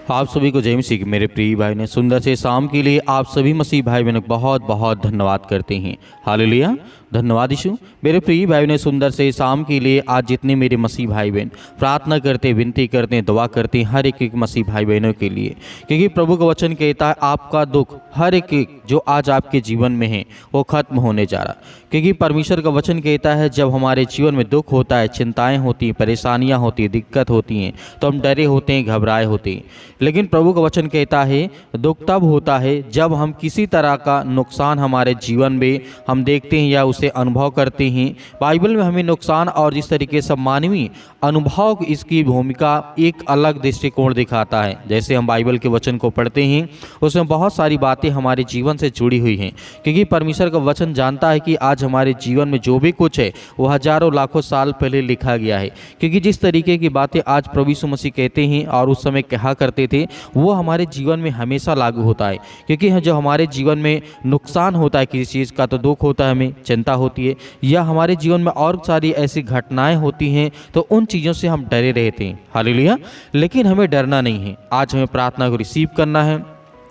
आप सभी को जय मसीह की मेरे प्रिय भाई ने सुंदर से शाम के लिए आप सभी मसीह भाई बहनों को बहुत बहुत धन्यवाद करते हैं। हालेलुया, धन्यवाद यीशु। मेरे प्रिय भाई ने सुंदर से शाम के लिए आज जितने मेरे मसीह भाई बहन प्रार्थना करते, विनती करते, दुआ करते हैं हर एक मसीह भाई बहनों के लिए, क्योंकि प्रभु का वचन कहता है आपका दुख हर एक जो आज आपके जीवन में है वो खत्म होने जा रहा। क्योंकि परमेश्वर का वचन कहता है जब हमारे जीवन में दुख होता है, चिंताएं होती हैं, परेशानियां होती हैं, दिक्कत होती हैं, तो हम डरे होते हैं, घबराए होते हैं। लेकिन प्रभु का वचन कहता है दुख तब होता है जब हम किसी तरह का नुकसान हमारे जीवन में हम देखते हैं या उसे अनुभव करते हैं। बाइबल में हमें नुकसान और जिस तरीके से मानवीय अनुभव इसकी भूमिका एक अलग दृष्टिकोण दिखाता है। जैसे हम बाइबल के वचन को पढ़ते हैं उसमें बहुत सारी बातें हमारे जीवन से जुड़ी हुई हैं, क्योंकि परमेश्वर का वचन जानता है कि आज हमारे जीवन में जो भी कुछ है वो हजारों लाखों साल पहले लिखा गया है। क्योंकि जिस तरीके की बातें आज प्रभु यीशु मसीह कहते हैं और उस समय कहा करते थे वो हमारे जीवन में हमेशा लागू होता है। क्योंकि जो हमारे जीवन में नुकसान होता है किसी चीज़ का, तो दुख होता है, हमें चिंता होती है, या हमारे जीवन में और सारी ऐसी घटनाएं होती हैं तो उन चीज़ों से हम डरे रहते हैं। हालेलुया, लेकिन हमें डरना नहीं है। आज हमें प्रार्थना को रिसीव करना है,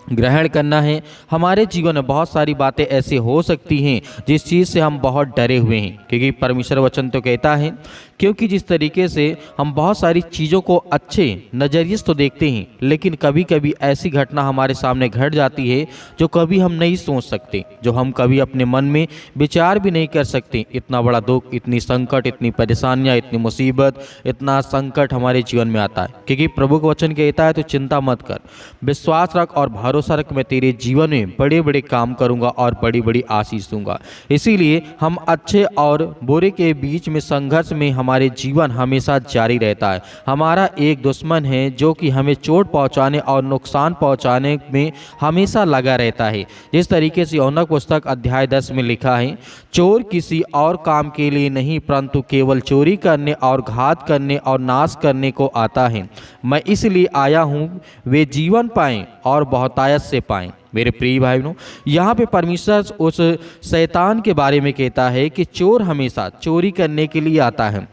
ग्रहण करना है। हमारे जीवन में बहुत सारी बातें ऐसी हो सकती हैं जिस चीज़ से हम बहुत डरे हुए हैं, क्योंकि परमेश्वर वचन तो कहता है क्योंकि जिस तरीके से हम बहुत सारी चीज़ों को अच्छे नज़रिए से तो देखते हैं, लेकिन कभी कभी ऐसी घटना हमारे सामने घट जाती है जो कभी हम नहीं सोच सकते, जो हम कभी अपने मन में विचार भी नहीं कर सकते। इतना बड़ा दुख, इतनी संकट, इतनी परेशानियाँ, इतनी मुसीबत, इतना संकट हमारे जीवन में आता है। क्योंकि प्रभु का वचन कहता है तो चिंता मत कर, विश्वास रख और भरोसा रख, मैं तेरे जीवन में बड़े बड़े काम करूँगा और बड़ी बड़ी आशीष दूंगा। इसीलिए हम अच्छे और बुरे के बीच में संघर्ष में हमारे जीवन हमेशा जारी रहता है। हमारा एक दुश्मन है जो कि हमें चोट पहुंचाने और नुकसान पहुंचाने में हमेशा लगा रहता है। जिस तरीके से यूहन्ना पुस्तक अध्याय 10 में लिखा है, चोर किसी और काम के लिए नहीं परंतु केवल चोरी करने और घात करने और नाश करने को आता है। मैं इसलिए आया हूँ वे जीवन पाएं और बहुतायत से पाएं। मेरे प्रिय भाई बहनों, यहाँ पे परमेश्वर उस शैतान के बारे में कहता है कि चोर हमेशा चोरी करने के लिए आता है,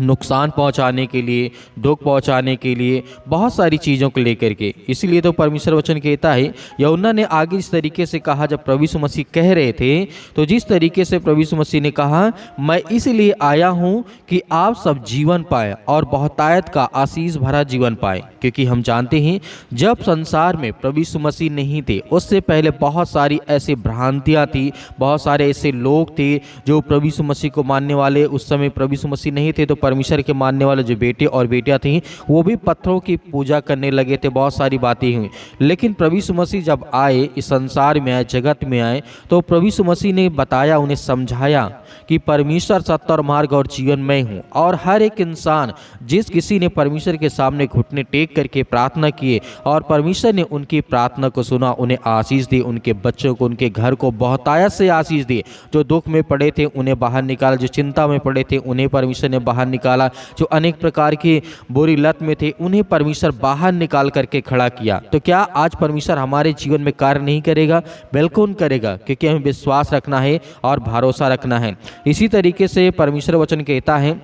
नुकसान पहुंचाने के लिए, दुख पहुंचाने के लिए, बहुत सारी चीज़ों को लेकर के। इसलिए तो परमेश्वर वचन कहता है, यूहन्ना ने आगे इस तरीके से कहा जब प्रभु यीशु मसीह कह रहे थे, तो जिस तरीके से प्रभु यीशु मसीह ने कहा मैं इसलिए आया हूं कि आप सब जीवन पाएं और बहुतायत का आशीष भरा जीवन पाएं। क्योंकि हम जानते हैं जब संसार में प्रभु यीशु मसीह नहीं थे उससे पहले बहुत सारी ऐसी भ्रांतियाँ थी, बहुत सारे ऐसे लोग थे जो प्रभु यीशु मसीह को मानने वाले। उस समय प्रभु यीशु मसीह नहीं थे तो परमेश्वर के मानने वाले जो बेटे और बेटियां थीं वो भी पत्थरों की पूजा करने लगे थे, बहुत सारी बातें हुई। लेकिन प्रभु यीशु मसीह जब आए, इस संसार में आए, जगत में आए, तो प्रभु यीशु मसीह ने बताया, उन्हें समझाया कि परमेश्वर सत्य और मार्ग और जीवन मैं हूँ। और हर एक इंसान जिस किसी ने परमेश्वर के सामने घुटने टेक करके प्रार्थना किए और परमेश्वर ने उनकी प्रार्थना को सुना, उन्हें आशीष दी, उनके बच्चों को, उनके घर को बहुतायत से आशीष दी। जो दुख में पड़े थे उन्हें बाहर निकाला, जो चिंता में पड़े थे उन्हें परमेश्वर ने बाहर निकाला, जो अनेक प्रकार की बुरी लत में थे उन्हें परमेश्वर बाहर निकाल करके खड़ा किया। तो क्या आज परमेश्वर हमारे जीवन में कार्य नहीं करेगा? बिल्कुल करेगा, क्योंकि हमें विश्वास रखना है और भरोसा रखना है। इसी तरीके से परमेश्वर वचन कहता है,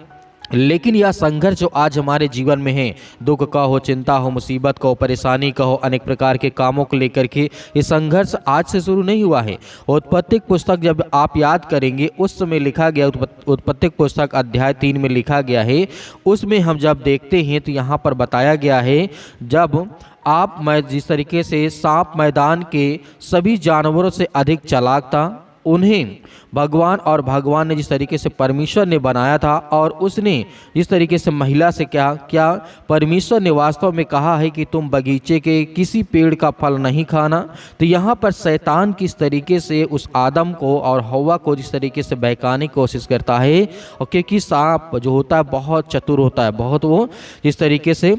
लेकिन यह संघर्ष जो आज हमारे जीवन में है, दुख का हो, चिंता हो, मुसीबत का हो, परेशानी का हो, अनेक प्रकार के कामों को लेकर के, ये संघर्ष आज से शुरू नहीं हुआ है। उत्पत्ति पुस्तक जब आप याद करेंगे उस समय लिखा गया, उत्पत्ति पुस्तक अध्याय 3 में लिखा गया है, उसमें हम जब देखते हैं तो यहाँ पर बताया गया है जब आप मैं जिस तरीके से सांप मैदान के सभी जानवरों से अधिक चालाक था, उन्हें भगवान ने जिस तरीके से परमेश्वर ने बनाया था और उसने जिस तरीके से महिला से क्या परमेश्वर ने वास्तव में कहा है कि तुम बगीचे के किसी पेड़ का फल नहीं खाना। तो यहाँ पर शैतान किस तरीके से उस आदम को और हव्वा को जिस तरीके से बहकाने की कोशिश करता है, और क्योंकि सांप जो होता है बहुत चतुर होता है, बहुत वो जिस तरीके से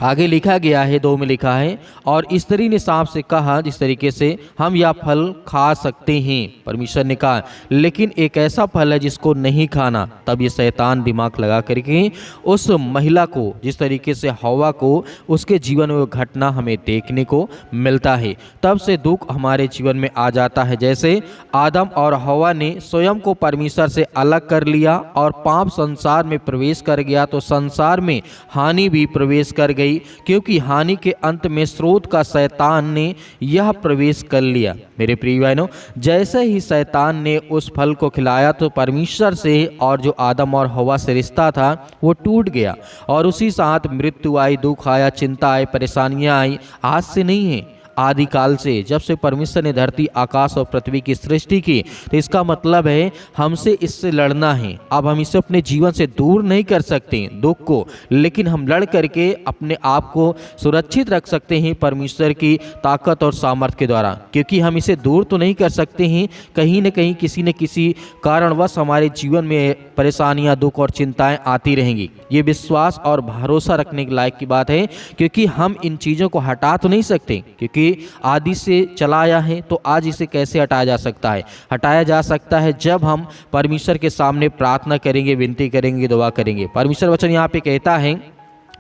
आगे लिखा गया है 2 में लिखा है, और स्त्री ने सांप से कहा जिस तरीके से हम यह फल खा सकते हैं। परमेश्वर ने कहा लेकिन एक ऐसा फल है जिसको नहीं खाना। तब ये शैतान दिमाग लगा करके उस महिला को जिस तरीके से हव्वा को उसके जीवन में वो घटना हमें देखने को मिलता है। तब से दुख हमारे जीवन में आ जाता है। जैसे आदम और हव्वा ने स्वयं को परमेश्वर से अलग कर लिया और पाप संसार में प्रवेश कर गया, तो संसार में हानि भी प्रवेश कर गई। गई, क्योंकि हानि के अंत में स्रोत का शैतान ने यह प्रवेश कर लिया। मेरे प्रिय बहनों, जैसे ही शैतान ने उस फल को खिलाया तो परमेश्वर से और जो आदम और हवा से रिश्ता था वो टूट गया, और उसी साथ मृत्यु आई, दुख आया, चिंता आई, परेशानियां आई। आज से नहीं है, आदिकाल से, जब से परमेश्वर ने धरती, आकाश और पृथ्वी की सृष्टि की। तो इसका मतलब है हमसे इससे लड़ना है। अब हम इसे अपने जीवन से दूर नहीं कर सकते दुख को, लेकिन हम लड़ करके अपने आप को सुरक्षित रख सकते हैं परमेश्वर की ताकत और सामर्थ्य के द्वारा, क्योंकि हम इसे दूर तो नहीं कर सकते हैं। कहीं न कहीं किसी न किसी कारणवश हमारे जीवन में परेशानियां, दुख और चिंताएं आती रहेंगी। ये विश्वास और भरोसा रखने के लायक की बात है, क्योंकि हम इन चीज़ों को हटा तो नहीं सकते, क्योंकि आदि से चला आया है। तो आज इसे कैसे हटाया जा सकता है? हटाया जा सकता है जब हम परमेश्वर के सामने प्रार्थना करेंगे, विनती करेंगे, दुआ करेंगे। परमेश्वर वचन यहाँ पे कहता है,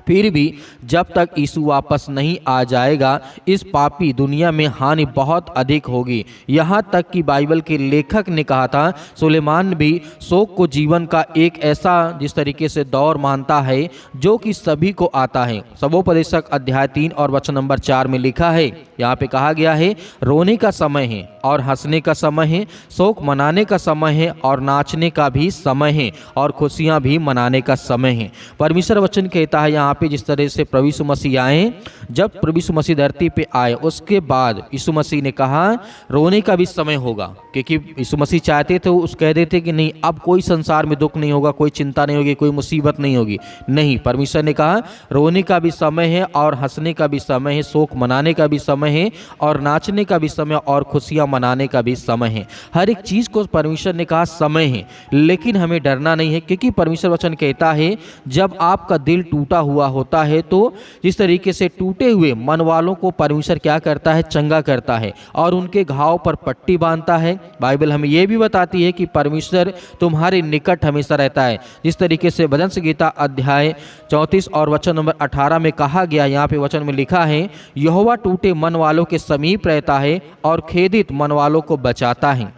फिर भी जब तक यीशु वापस नहीं आ जाएगा इस पापी दुनिया में हानि बहुत अधिक होगी। यहाँ तक कि बाइबल के लेखक ने कहा था, सुलेमान भी शोक को जीवन का एक ऐसा जिस तरीके से दौर मानता है जो कि सभी को आता है। सबोपदेशक अध्याय 3 और वचन नंबर 4 में लिखा है, यहाँ पे कहा गया है, रोने का समय है और हंसने का समय है, शोक मनाने का समय है और नाचने का भी समय है, और खुशियाँ भी मनाने का समय है। परमेश्वर वचन कहता है यहाँ पे, जिस तरह से प्रभु यीशु मसीह आए, जब प्रभु यीशु मसीह धरती पे आए उसके बाद यीशु मसीह ने कहा रोने का भी समय होगा, क्योंकि यीशु मसीह चाहते थे, उस कह देते कि नहीं, अब कोई संसार में दुख नहीं होगा, कोई चिंता नहीं होगी, कोई मुसीबत नहीं होगी। नहीं, परमेश्वर ने कहा रोने का भी समय है और हंसने का भी समय है, शोक मनाने का भी समय है और नाचने का भी समय और खुशियाँ मनाने का भी समय है। हर एक चीज़ को परमेश्वर ने कहा समय है, लेकिन हमें डरना नहीं है, क्योंकि परमेश्वर वचन कहता है जब आपका दिल टूटा हुआ होता है तो जिस तरीके से टूटे हुए मन वालों को परमेश्वर क्या करता है? चंगा करता है और उनके घाव पर पट्टी बांधता है। बाइबल हमें यह भी बताती है कि परमेश्वर तुम्हारे निकट हमेशा रहता है। जिस तरीके से भजन संगीता अध्याय 34 और वचन नंबर 18 में कहा गया, यहाँ पे वचन में लिखा है, यहोवा टूटे मन वालों के समीप रहता है और खेदित मन वालों को बचाता है।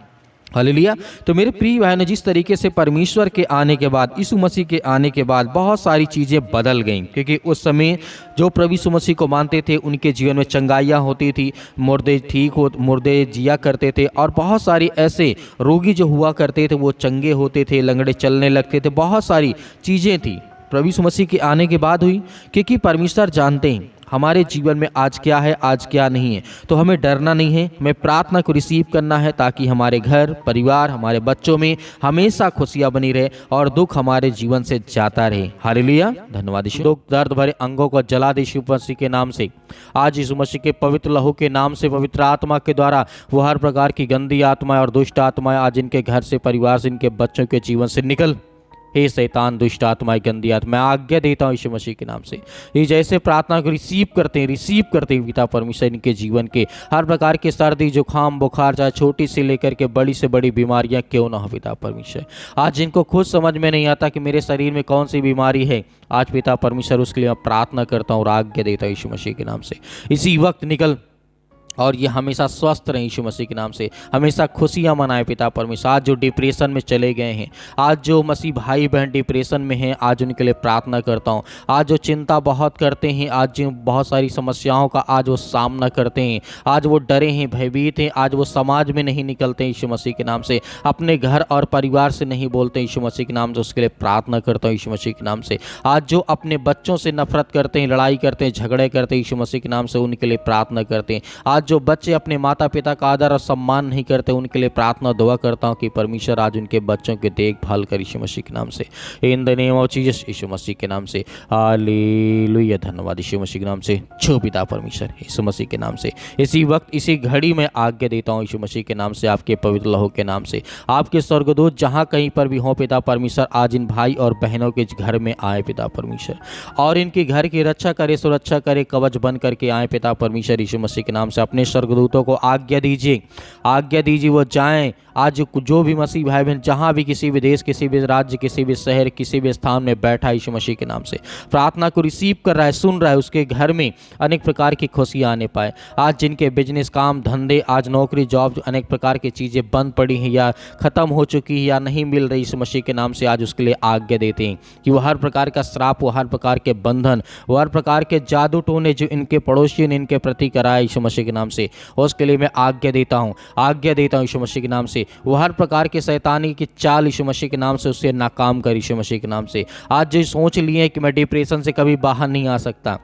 हालेलुया। तो मेरे प्रिय बहनों, जिस तरीके से परमेश्वर के आने के बाद, यीशु मसीह के आने के बाद बहुत सारी चीज़ें बदल गईं, क्योंकि उस समय जो प्रभु यीशु मसीह को मानते थे उनके जीवन में चंगाइयाँ होती थी, मुर्दे जिया करते थे, और बहुत सारी ऐसे रोगी जो हुआ करते थे वो चंगे होते थे, लंगड़े चलने लगते थे। बहुत सारी चीज़ें थी प्रभु यीशु मसीह के आने के बाद हुई, क्योंकि परमेश्वर जानते हैं हमारे जीवन में आज क्या है, आज क्या नहीं है। तो हमें डरना नहीं है, हमें प्रार्थना को रिसीव करना है, ताकि हमारे घर परिवार, हमारे बच्चों में हमेशा खुशियाँ बनी रहे और दुख हमारे जीवन से जाता रहे। हालेलुया। धन्यवाद यीशु। दुख दर्द भरे अंगों को जला दे यीशु मसीह के नाम से। आज यीशु मसीह के पवित्र लहू के नाम से, पवित्र आत्मा के द्वारा वो हर प्रकार की गंदी आत्माएं और दुष्ट आत्माएं आज इनके घर से, परिवार से, इनके बच्चों के जीवन से निकल। हे शैतान, दुष्ट आत्मा, गंदी आत्मा, मैं आज्ञा देता हूँ यीशु मसीह के नाम से। ये जैसे प्रार्थना को रिसीव करते हैं पिता परमेश्वर, इनके जीवन के हर प्रकार के सर्दी, जुकाम, बुखार, चाहे छोटी से लेकर के बड़ी से बड़ी बीमारियाँ क्यों ना हो पिता परमेश्वर, आज जिनको खुद समझ में नहीं आता कि मेरे शरीर में कौन सी बीमारी है, आज पिता परमेश्वर उसके लिए मैं प्रार्थना करता हूँ और आज्ञा देता हूँ यीशु मसीह के नाम से। इसी वक्त निकल और ये हमेशा स्वस्थ रहें यीशु मसीह के नाम से, हमेशा खुशियाँ मनाएं पिता परमेश्वर। आज जो डिप्रेशन में चले गए हैं, आज जो मसीह भाई बहन डिप्रेशन में हैं, आज उनके लिए प्रार्थना करता हूँ। आज जो चिंता बहुत करते हैं, आज जो बहुत सारी समस्याओं का आज वो सामना करते हैं, आज वो डरे हैं, भयभीत हैं, आज वो समाज में नहीं निकलते यीशु मसीह के नाम से, अपने घर और परिवार से नहीं बोलते यीशु मसीह के नाम से, उसके लिए प्रार्थना करता हूँ यीशु मसीह के नाम से। आज जो अपने बच्चों से नफरत करते हैं, लड़ाई करते हैं, झगड़े करते हैं, यीशु मसीह के नाम से उनके लिए प्रार्थना करते हैं। आज जो बच्चे अपने माता पिता का आदर और सम्मान नहीं करते, उनके लिए प्रार्थना दुआ करता हूं कि परमेश्वर आज उनके बच्चों की देखभाल कर यीशु मसीह के नाम से, in the name of Jesus, यीशु मसीह के नाम से। हालेलुया। धन्यवाद यीशु मसीह के नाम से। छो पिता परमेश्वर, यीशु मसीह के नाम से इसी वक्त इसी घड़ी में आज्ञा देता हूं यीशु मसीह के नाम से, आपके पवित्र लहू के नाम से, आपके स्वर्गदूत जहां कहीं पर भी हो पिता परमेश्वर, आज इन भाई और बहनों के घर में आए पिता परमेश्वर, और इनके घर की रक्षा करे, सुरक्षा करे, कवच बन करके आए पिता परमेश्वर यीशु मसीह के नाम से। अपने स्वर्गदूतों को आज्ञा दीजिए वो जाएं आज जो भी मसीह भाई बहन जहाँ भी किसी भी देश, किसी भी राज्य, किसी भी शहर, किसी भी स्थान में बैठा यीशु मसीह के नाम से प्रार्थना को रिसीव कर रहा है, सुन रहा है, उसके घर में अनेक प्रकार की खुशियाँ आने पाए। आज जिनके बिजनेस, काम धंधे, आज नौकरी, जॉब, अनेक प्रकार की चीज़ें बंद पड़ी हैं या ख़त्म हो चुकी है या नहीं मिल रही, यीशु मसीह के नाम से आज उसके लिए आज्ञा देते हैं कि वो हर प्रकार का श्राप, वो हर प्रकार के बंधन, वो हर प्रकार के जादू टोने जो इनके पड़ोसी ने इनके प्रति कराए यीशु मसीह के नाम से, उसके लिए मैं आज्ञा देता हूँ यीशु मसीह के नाम से। वो हर प्रकार के शैतानी की चाल यीशु मसीह के नाम से उससे नाकाम कर यीशु मसीह के नाम से। आज जो सोच लिए कि मैं डिप्रेशन से कभी बाहर नहीं आ सकता,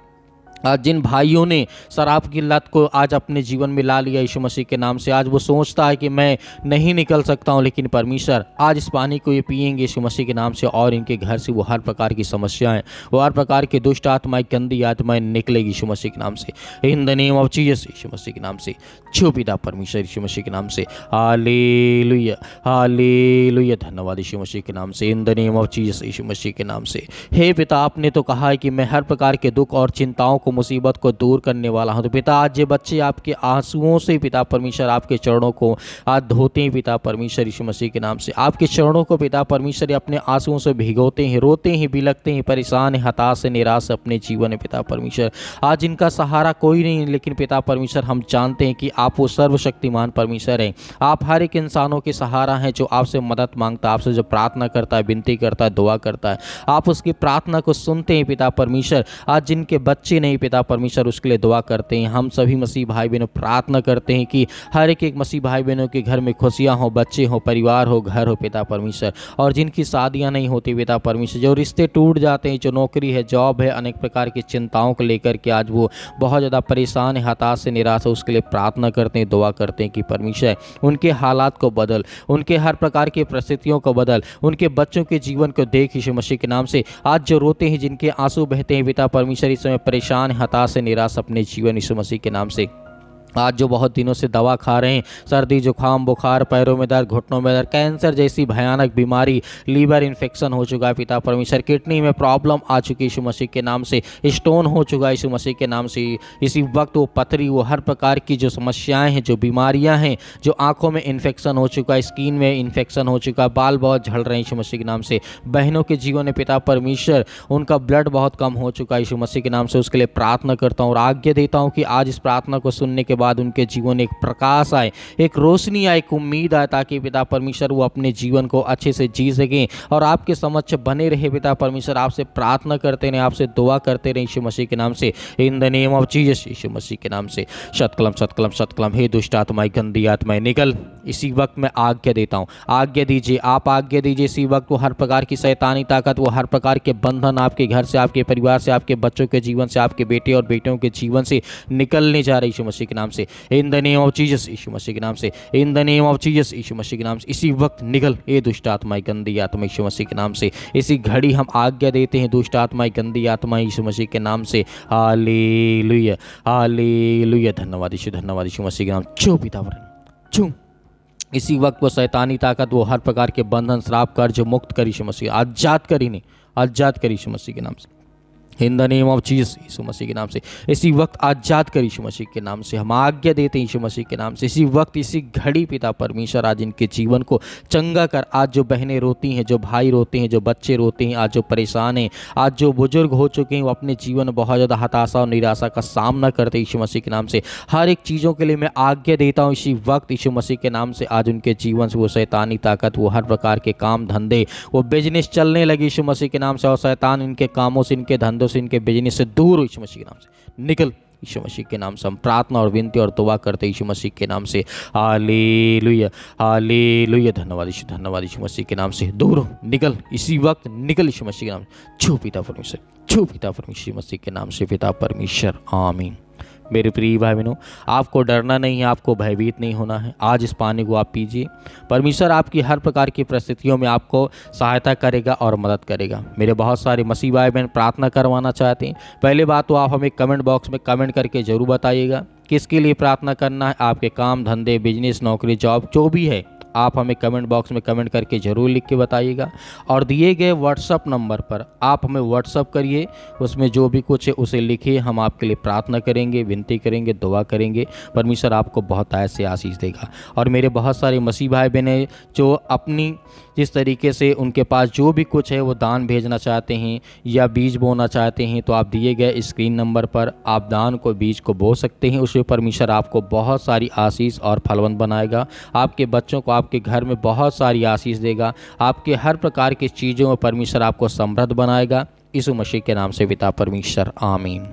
आज जिन भाइयों ने शराब की लत को आज अपने जीवन में ला लिया यीशु मसीह के नाम से, आज वो सोचता है कि मैं नहीं निकल सकता हूँ, लेकिन परमेश्वर आज इस पानी को ये पिएंगे यीशु मसीह के नाम से और इनके घर से वो हर प्रकार की समस्याएं, वो हर प्रकार की दुष्ट आत्माएं, गंदी आत्माएं निकलेगी यीशु मसीह के नाम से, in the name of Jesus यीशु मसीह के नाम से। छो पिता परमेश्वर यीशु मसीह के नाम से, हालेलुया हालेलुया, धन्यवाद यीशु मसीह के नाम से, in the name of Jesus यीशु मसीह के नाम से। हे पिता, आपने तो कहा है कि मैं हर प्रकार के दुख और चिंताओं को, मुसीबत को दूर करने वाला हूं। तो पिता, आज ये बच्चे आपके आंसुओं से पिता परमेश्वर आपके चरणों को आज धोते हैं पिता परमेश्वर यीशु मसीह के नाम से, आपके चरणों को पिता परमेश्वर अपने आंसुओं से भिगोते हैं, रोते हैं, बिलखते हैं, परेशान हैं, हताश है, निराश अपने जीवन में पिता परमेश्वर। आज इनका सहारा कोई नहीं, लेकिन पिता परमेश्वर हम जानते हैं कि आप वो सर्वशक्तिमान परमेश्वर हैं। आप हर एक इंसानों के सहारा हैं जो आपसे मदद मांगता है, आपसे जो प्रार्थना करता है, विनती करता है, दुआ करता है, आप उसकी प्रार्थना को सुनते हैं पिता परमेश्वर। आज जिनके बच्चे नहीं पिता परमेश्वर, उसके लिए दुआ करते हैं। हम सभी मसीह भाई बहनों प्रार्थना करते हैं कि हर एक मसीह भाई बहनों के घर में खुशियां हो, बच्चे हो, परिवार हो, घर हो पिता परमेश्वर, और जिनकी शादियां नहीं होती पिता परमेश्वर, जो रिश्ते टूट जाते हैं, जो नौकरी है, जॉब है, अनेक प्रकार की चिंताओं को लेकर के आज वो बहुत ज़्यादा परेशान है, हताश से, निराश है, उसके लिए प्रार्थना करते हैं, दुआ करते हैं कि परमेश्वर उनके हालात को बदल, उनके हर प्रकार की परिस्थितियों को बदल, उनके बच्चों के जीवन को देख यीशु मसीह के नाम से। आज जो रोते हैं, जिनके आंसू बहते हैं पिता परमेश्वर, इस समय परेशान, हताश से, निराश अपने जीवन यीशु मसीह के नाम से, आज जो बहुत दिनों से दवा खा रहे हैं, सर्दी, जुकाम, बुखार, पैरों में दर्द, घुटनों में दर्द, कैंसर जैसी भयानक बीमारी, लीवर इन्फेक्शन हो चुका है पिता परमेश्वर, किडनी में प्रॉब्लम आ चुकी है यीशु मसीह के नाम से, स्टोन हो चुका है यीशु मसीह के नाम से, इसी वक्त वो पथरी, वो हर प्रकार की जो समस्याएं हैं, जो बीमारियां हैं, जो आंखों में इन्फेक्शन हो चुका है, स्किन में इन्फेक्शन हो चुका है, बाल बहुत झड़ रहे हैं यीशु मसीह के नाम से, बहनों के जीवन में पिता परमेश्वर उनका ब्लड बहुत कम हो चुका है यीशु मसीह के नाम से, उसके लिए प्रार्थना करता हूँ और आज्ञा देता हूँ कि आज इस प्रार्थना को सुनने के बाद उनके जीवन में एक प्रकाश आए, एक रोशनी आए, एक उम्मीद आए, ताकि पिता परमेश्वर वो अपने जीवन को अच्छे से जी सकें और आपके समक्ष बने रहे पिता परमेश्वर। आपसे प्रार्थना करते रहे, आपसे दुआ करते रहे यीशु मसीह के नाम से, in the name of Jesus यीशु मसीह के नाम से। शतकलम शतकलम शतकलम, हे दुष्ट आत्माएं, गंदी आत्माएं निकल। इसी वक्त मैं आज्ञा देता हूँ, आज्ञा दीजिए, आप आज्ञा दीजिए इसी वक्त। वो हर प्रकार की शैतानी ताकत, वो हर प्रकार के बंधन आपके घर से, आपके परिवार से, आपके बच्चों के जीवन से, आपके बेटे और बेटियों के जीवन से निकलने जा रहे यीशु मसीह के नाम से, in the name of Jesus यीशु मसीह के नाम से, in the name of Jesus यीशु मसीह के नाम से। इसी वक्त निकल ये दुष्ट आत्माएं, गंदी आत्मा यीशु मसीह के नाम से। इसी घड़ी हम आज्ञा देते हैं दुष्ट आत्माएं, गंदी आत्माएं यीशु मसीह के नाम से। हालेलुया हालेलुया, धन्यवाद यीशु मसीह के नाम। छू पिता छू। इसी वक्त वो शैतानी ताकत, वो हर प्रकार के बंधन, श्राप, कर्ज मुक्त कर यीशु मसीह, आजाद कर इन्हें, आजाद कर यीशु मसीह के नाम से, in the name of Jesus यीशु मसीह के नाम से। इसी वक्त आजाद कर यीशु मसीह के नाम से, हम आज्ञा देते हैं यीशु मसीह के नाम से। इसी वक्त, इसी घड़ी पिता परमेश्वर आज इनके जीवन को चंगा कर। आज जो बहनें रोती हैं, जो भाई रोते हैं, जो बच्चे रोते हैं, आज जो परेशान हैं, आज जो बुजुर्ग हो चुके हैं, वो अपने जीवन में बहुत ज़्यादा हताशा और निराशा का सामना करते हैं यीशु मसीह के नाम से। हर एक चीज़ों के लिए मैं आज्ञा देता हूँ इसी वक्त यीशु मसीह के नाम से। आज उनके जीवन से वो शैतानी ताकत, वो हर प्रकार के काम धंधे, वो बिजनेस चलने लगे यीशु मसीह के नाम से, और शैतान इनके कामों से, इनके धंधों से, इनके बिजनेस से दूर हो यीशु मसीह के नाम से। निकल यीशु मसीह के नाम से। हम प्रार्थना और विनती और दुआ करते यीशु मसीह के नाम से। हालेलुया हालेलुया, धन्यवाद यीशु मसीह के नाम से। दूर हो, निकल इसी वक्त, निकल यीशु मसीह के नाम से। छू पिता परमेश्वर, छू पिता परमेश्वर मसीह के नाम से, पिता परमेश्वर, आमीन। मेरे प्रिय भाई बहनों, आपको डरना नहीं है, आपको भयभीत नहीं होना है। आज इस पानी को आप पीजिए। परमेश्वर आपकी हर प्रकार की परिस्थितियों में आपको सहायता करेगा और मदद करेगा। मेरे बहुत सारे मसीह भाई बहन प्रार्थना करवाना चाहते हैं। पहले बात तो आप हमें कमेंट बॉक्स में कमेंट करके ज़रूर बताइएगा किसके लिए प्रार्थना करना है। आपके काम धंधे, बिजनेस, नौकरी, जॉब जो भी है, आप हमें कमेंट बॉक्स में कमेंट करके ज़रूर लिख के बताइएगा। और दिए गए व्हाट्सअप नंबर पर आप हमें व्हाट्सअप करिए, उसमें जो भी कुछ है उसे लिखिए, हम आपके लिए प्रार्थना करेंगे, विनती करेंगे, दुआ करेंगे। परमेश्वर आपको बहुत ऐसे आशीष देगा। और मेरे बहुत सारे मसीह भाई बहन जो अपनी जिस तरीके से उनके पास जो भी कुछ है वो दान भेजना चाहते हैं या बीज बोना चाहते हैं, तो आप दिए गए स्क्रीन नंबर पर आप दान को बीज को बो सकते हैं। उससे परमेश्वर आपको बहुत सारी आशीष और फलवंत बनाएगा, आपके बच्चों को आपके घर में बहुत सारी आशीष देगा, आपके हर प्रकार की चीज़ों में परमेश्वर आपको समृद्ध बनाएगा। यीशु मसीह के नाम से पिता परमेश्वर, आमीन।